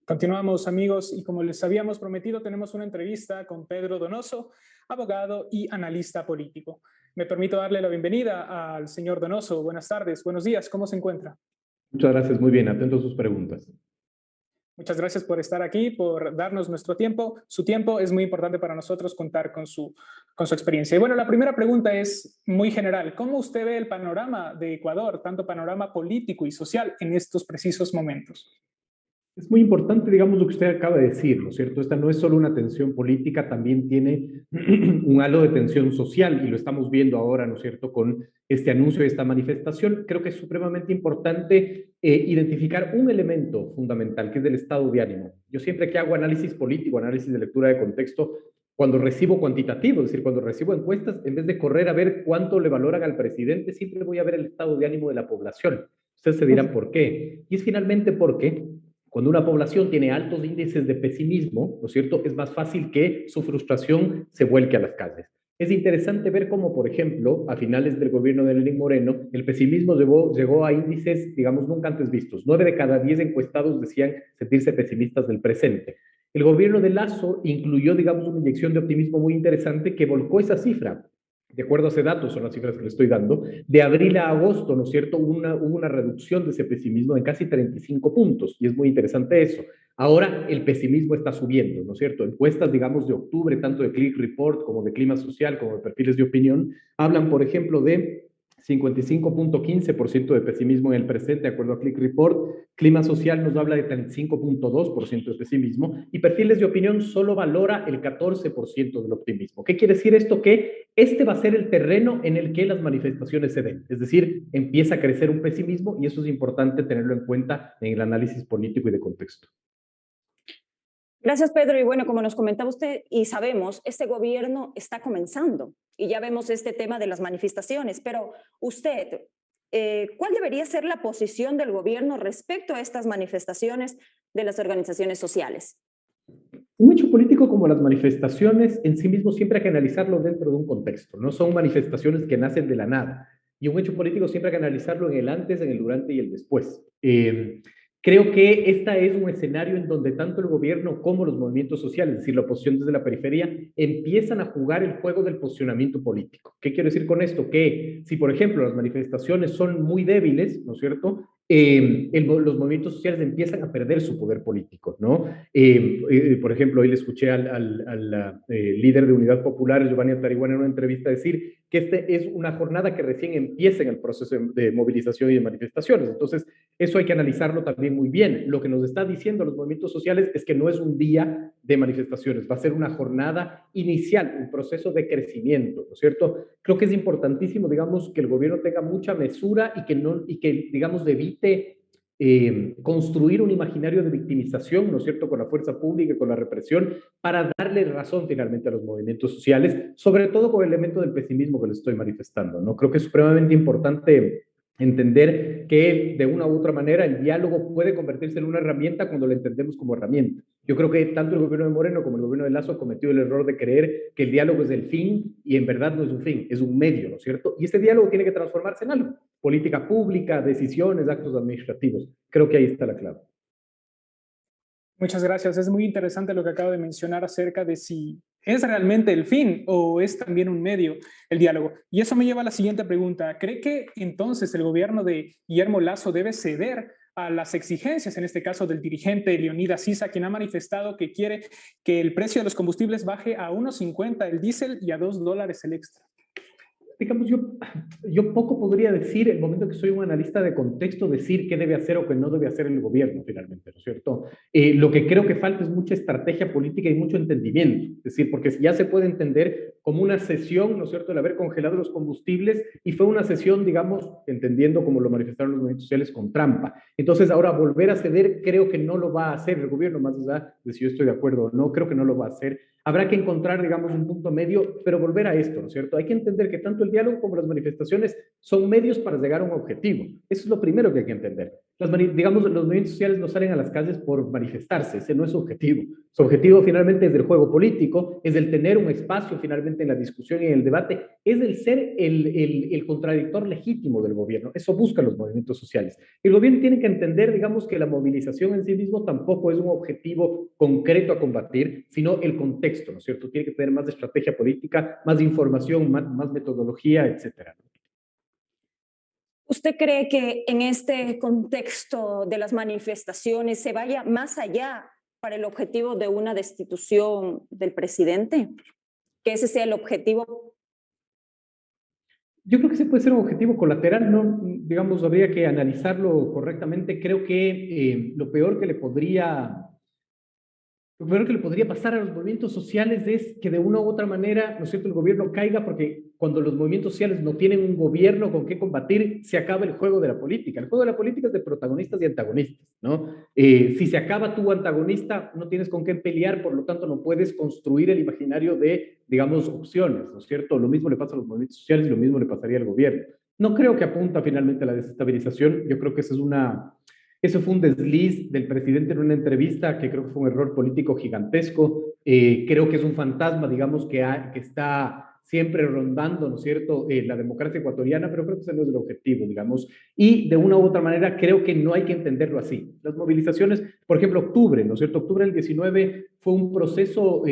Continuamos, amigos, y como les habíamos prometido, tenemos una entrevista con Pedro Donoso, abogado y analista político. Me permito darle la bienvenida al señor Donoso. Buenas tardes, buenos días, ¿cómo se encuentra? Muchas gracias, muy bien, atento a sus preguntas. Muchas gracias por estar aquí, por darnos nuestro tiempo. Su tiempo es muy importante para nosotros contar con su experiencia. Y bueno, la primera pregunta es muy general. ¿Cómo usted ve el panorama de Ecuador, tanto panorama político y social, en estos precisos momentos? Es muy importante, digamos, lo que usted acaba de decir, ¿no es cierto? Esta no es solo una tensión política, también tiene un halo de tensión social y lo estamos viendo ahora, ¿no es cierto?, con este anuncio de esta manifestación. Creo que es supremamente importante identificar un elemento fundamental, que es del estado de ánimo. Yo siempre que hago análisis político, análisis de lectura de contexto, cuando recibo cuantitativo, es decir, cuando recibo encuestas, en vez de correr a ver cuánto le valoran al presidente, siempre voy a ver el estado de ánimo de la población. Ustedes se dirán por qué. Y es finalmente porque cuando una población tiene altos índices de pesimismo, ¿no es cierto?, es más fácil que su frustración se vuelque a las calles. Es interesante ver cómo, por ejemplo, a finales del gobierno de Lenín Moreno, el pesimismo llegó a índices, digamos, nunca antes vistos. 9 de cada 10 encuestados decían sentirse pesimistas del presente. El gobierno de Lasso incluyó, digamos, una inyección de optimismo muy interesante que volcó esa cifra. De acuerdo a ese dato, son las cifras que le estoy dando, de abril a agosto, ¿no es cierto?, hubo una reducción de ese pesimismo en casi 35 puntos, y es muy interesante eso. Ahora el pesimismo está subiendo, ¿no es cierto? Encuestas, digamos, de octubre, tanto de Click Report como de Clima Social, como de perfiles de opinión, hablan, por ejemplo, de 55.15% de pesimismo en el presente, de acuerdo a Click Report. Clima Social nos habla de 35.2% de pesimismo y perfiles de opinión solo valora el 14% del optimismo. ¿Qué quiere decir esto? Que este va a ser el terreno en el que las manifestaciones se den. Es decir, empieza a crecer un pesimismo y eso es importante tenerlo en cuenta en el análisis político y de contexto. Gracias, Pedro. Y bueno, como nos comentaba usted y sabemos, este gobierno está comenzando y ya vemos este tema de las manifestaciones, pero usted, ¿cuál debería ser la posición del gobierno respecto a estas manifestaciones de las organizaciones sociales? Un hecho político como las manifestaciones en sí mismo siempre hay que analizarlo dentro de un contexto, no son manifestaciones que nacen de la nada. Y un hecho político siempre hay que analizarlo en el antes, en el durante y el después. Creo que esta es un escenario en donde tanto el gobierno como los movimientos sociales, es decir, la oposición desde la periferia, empiezan a jugar el juego del posicionamiento político. ¿Qué quiero decir con esto? Que si, por ejemplo, las manifestaciones son muy débiles, ¿no es cierto?, los movimientos sociales empiezan a perder su poder político, ¿no? Por ejemplo, hoy le escuché al líder de Unidad Popular, Giovanni Atarihuana, en una entrevista decir que este es una jornada que recién empieza en el proceso de movilización y de manifestaciones. Entonces, eso hay que analizarlo también muy bien. Lo que nos está diciendo los movimientos sociales es que no es un día de manifestaciones, va a ser una jornada inicial, un proceso de crecimiento, ¿no es cierto? Creo que es importantísimo, digamos, que el gobierno tenga mucha mesura y que digamos, evite construir un imaginario de victimización, ¿no es cierto?, con la fuerza pública y con la represión, para darle razón finalmente a los movimientos sociales, sobre todo con el elemento del pesimismo que les estoy manifestando, ¿no? Creo que es supremamente importante entender que de una u otra manera el diálogo puede convertirse en una herramienta cuando lo entendemos como herramienta. Yo creo que tanto el gobierno de Moreno como el gobierno de Lasso cometió el error de creer que el diálogo es el fin y en verdad no es un fin, es un medio, ¿no es cierto? Y este diálogo tiene que transformarse en algo, política pública, decisiones, actos administrativos. Creo que ahí está la clave. Muchas gracias. Es muy interesante lo que acabo de mencionar acerca de si es realmente el fin o es también un medio el diálogo. Y eso me lleva a la siguiente pregunta. ¿Cree que entonces el gobierno de Guillermo Lasso debe ceder a las exigencias, en este caso del dirigente Leonidas Sisa, quien ha manifestado que quiere que el precio de los combustibles baje a 1.50 el diésel y a $2 el extra? Digamos, yo poco podría decir, el momento que soy un analista de contexto, decir qué debe hacer o qué no debe hacer el gobierno, finalmente, ¿no es cierto? Lo que creo que falta es mucha estrategia política y mucho entendimiento, es decir, porque ya se puede entender como una cesión, ¿no es cierto?, el haber congelado los combustibles, y fue una cesión, digamos, entendiendo como lo manifestaron los movimientos sociales, con trampa. Entonces, ahora volver a ceder, creo que no lo va a hacer el gobierno, más allá de si yo estoy de acuerdo o no, creo que no lo va a hacer. Habrá que encontrar, digamos, un punto medio, pero volver a esto, ¿no es cierto? Hay que entender que tanto el diálogo como las manifestaciones son medios para llegar a un objetivo. Eso es lo primero que hay que entender. digamos, los movimientos sociales no salen a las calles por manifestarse, ese no es su objetivo. Su objetivo finalmente es del juego político, es el tener un espacio finalmente en la discusión y en el debate, es el ser el contradictor legítimo del gobierno. Eso buscan los movimientos sociales. El gobierno tiene que entender, digamos, que la movilización en sí mismo tampoco es un objetivo concreto a combatir, sino el contexto, ¿no es cierto? Tiene que tener más estrategia política, más información, más metodología, etcétera. ¿Usted cree que en este contexto de las manifestaciones se vaya más allá para el objetivo de una destitución del presidente? ¿Que ese sea el objetivo? Yo creo que ese puede ser un objetivo colateral, no, digamos, habría que analizarlo correctamente. Creo que lo primero que le podría pasar a los movimientos sociales es que de una u otra manera, ¿no es cierto?, el gobierno caiga, porque cuando los movimientos sociales no tienen un gobierno con qué combatir, se acaba el juego de la política. El juego de la política es de protagonistas y antagonistas, ¿no? Si se acaba tu antagonista, no tienes con qué pelear, por lo tanto no puedes construir el imaginario de, digamos, opciones, ¿no es cierto? Lo mismo le pasa a los movimientos sociales y lo mismo le pasaría al gobierno. No creo que apunta finalmente a la desestabilización, yo creo que eso fue un desliz del presidente en una entrevista que creo que fue un error político gigantesco. Creo que es un fantasma, digamos, que está siempre rondando, ¿no es cierto?, la democracia ecuatoriana, pero creo que ese no es el objetivo, digamos. Y de una u otra manera creo que no hay que entenderlo así. Las movilizaciones, por ejemplo, octubre, ¿no es cierto? Octubre del 19 fue un proceso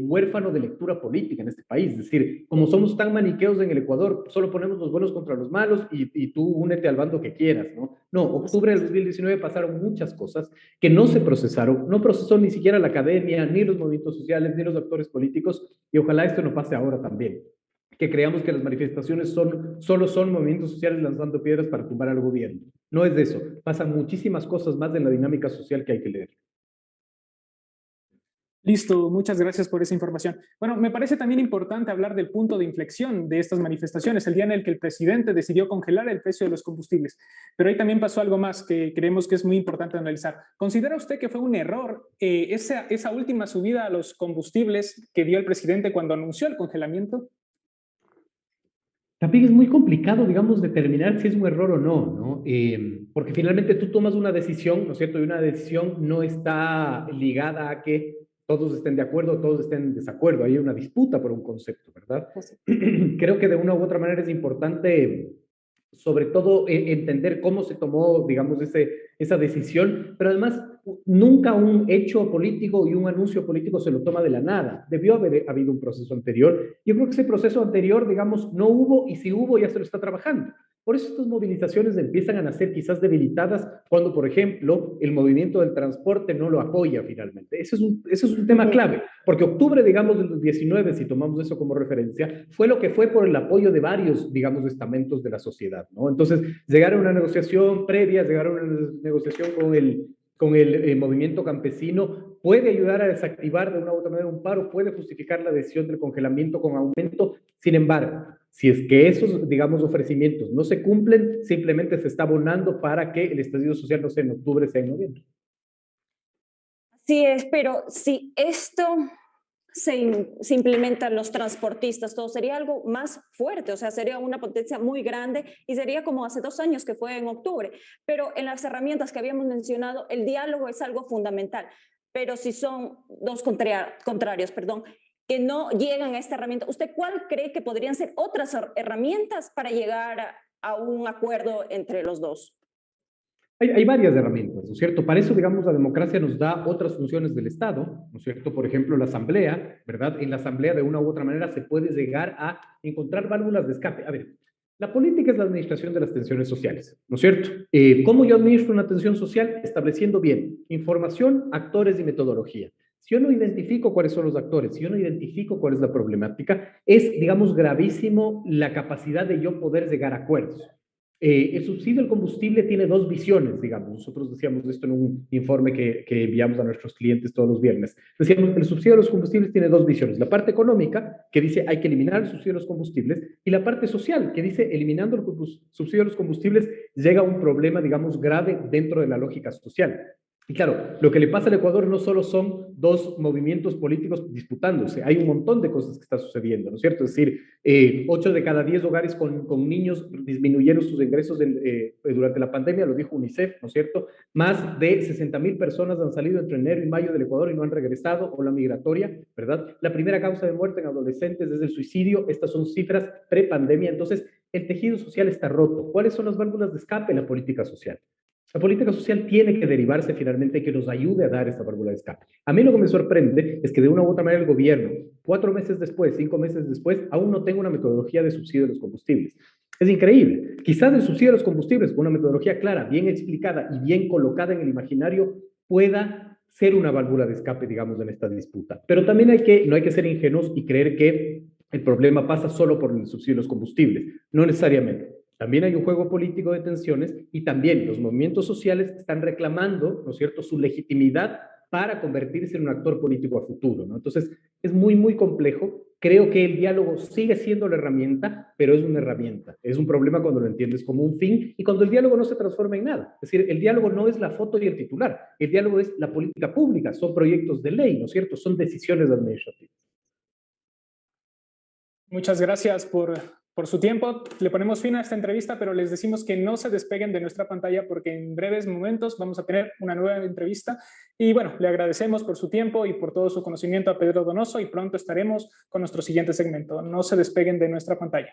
huérfano de lectura política en este país. Es decir, como somos tan maniqueos en el Ecuador, solo ponemos los buenos contra los malos y tú únete al bando que quieras, ¿no? No, octubre del 2019 pasaron muchas cosas que no se procesaron, no procesó ni siquiera la academia, ni los movimientos sociales, ni los actores políticos, y ojalá esto no pase ahora también. Que creamos que las manifestaciones solo son movimientos sociales lanzando piedras para tumbar al gobierno. No es de eso, pasan muchísimas cosas más de la dinámica social que hay que leer. Listo, muchas gracias por esa información. Bueno, me parece también importante hablar del punto de inflexión de estas manifestaciones, el día en el que el presidente decidió congelar el precio de los combustibles. Pero ahí también pasó algo más que creemos que es muy importante analizar. ¿Considera usted que fue un error esa última subida a los combustibles que dio el presidente cuando anunció el congelamiento? También es muy complicado, digamos, determinar si es un error o no, ¿no? Porque finalmente tú tomas una decisión, ¿no es cierto? Y una decisión no está ligada a que todos estén de acuerdo, todos estén en desacuerdo. Hay una disputa por un concepto, ¿verdad? Pues, Creo que de una u otra manera es importante, sobre todo, entender cómo se tomó, digamos, esa decisión, pero además nunca un hecho político y un anuncio político se lo toma de la nada. Debió haber habido un proceso anterior. Yo creo que ese proceso anterior, digamos, no hubo, y si hubo, ya se lo está trabajando. Por eso estas movilizaciones empiezan a nacer quizás debilitadas cuando, por ejemplo, el movimiento del transporte no lo apoya finalmente. Ese es un tema clave, porque octubre, digamos, del 19, si tomamos eso como referencia, fue lo que fue por el apoyo de varios, digamos, estamentos de la sociedad, ¿no? Entonces, llegar a una negociación previa, llegar a una negociación con el movimiento campesino, puede ayudar a desactivar de una u otra manera un paro, puede justificar la decisión del congelamiento con aumento. Sin embargo, si es que esos, digamos, ofrecimientos no se cumplen, simplemente se está abonando para que el estallido social no sea en octubre, sea en noviembre. así es, pero si esto se implementan los transportistas, todo sería algo más fuerte, o sea, sería una potencia muy grande y sería como hace 2 años que fue en octubre. Pero en las herramientas que habíamos mencionado, el diálogo es algo fundamental. Pero si son dos contrarios, perdón, que no llegan a esta herramienta, ¿usted cuál cree que podrían ser otras herramientas para llegar a un acuerdo entre los dos? Hay varias herramientas, ¿no es cierto? Para eso, digamos, la democracia nos da otras funciones del Estado, ¿no es cierto? Por ejemplo, la asamblea, ¿verdad? En la asamblea, de una u otra manera, se puede llegar a encontrar válvulas de escape. A ver, la política es la administración de las tensiones sociales, ¿no es cierto? ¿Cómo yo administro una tensión social? Estableciendo bien información, actores y metodología. Si yo no identifico cuáles son los actores, si yo no identifico cuál es la problemática, es, digamos, gravísimo la capacidad de yo poder llegar a acuerdos. El subsidio al combustible tiene dos visiones, digamos. Nosotros decíamos esto en un informe que enviamos a nuestros clientes todos los viernes. Decíamos que el subsidio a los combustibles tiene dos visiones. La parte económica, que dice hay que eliminar el subsidio a los combustibles, y la parte social, que dice eliminando el subsidio a los combustibles llega a un problema, digamos, grave dentro de la lógica social. Y claro, lo que le pasa al Ecuador no solo son dos movimientos políticos disputándose, hay un montón de cosas que está sucediendo, ¿no es cierto? Es decir, 8 de cada 10 hogares con niños disminuyeron sus ingresos durante la pandemia, lo dijo UNICEF, ¿no es cierto? Más de 60,000 personas han salido entre enero y mayo del Ecuador y no han regresado, o la migratoria, ¿verdad? La primera causa de muerte en adolescentes es el suicidio, estas son cifras pre-pandemia, entonces el tejido social está roto. ¿Cuáles son las válvulas de escape en la política social? La política social tiene que derivarse finalmente que nos ayude a dar esta válvula de escape. A mí lo que me sorprende es que de una u otra manera el gobierno, 4 meses después, 5 meses después, aún no tenga una metodología de subsidio de los combustibles. Es increíble. Quizás el subsidio de los combustibles, con una metodología clara, bien explicada y bien colocada en el imaginario, pueda ser una válvula de escape, digamos, en esta disputa. Pero también no hay que ser ingenuos y creer que el problema pasa solo por el subsidio de los combustibles. No necesariamente. También hay un juego político de tensiones y también los movimientos sociales están reclamando, ¿no es cierto?, su legitimidad para convertirse en un actor político a futuro, ¿no? Entonces, es muy, muy complejo. Creo que el diálogo sigue siendo la herramienta, pero es una herramienta. Es un problema cuando lo entiendes como un fin y cuando el diálogo no se transforma en nada. Es decir, el diálogo no es la foto y el titular. El diálogo es la política pública, son proyectos de ley, ¿no es cierto? Son decisiones administrativas. Muchas gracias por su tiempo. Le ponemos fin a esta entrevista, pero les decimos que no se despeguen de nuestra pantalla porque en breves momentos vamos a tener una nueva entrevista. Y bueno, le agradecemos por su tiempo y por todo su conocimiento a Pedro Donoso y pronto estaremos con nuestro siguiente segmento. No se despeguen de nuestra pantalla.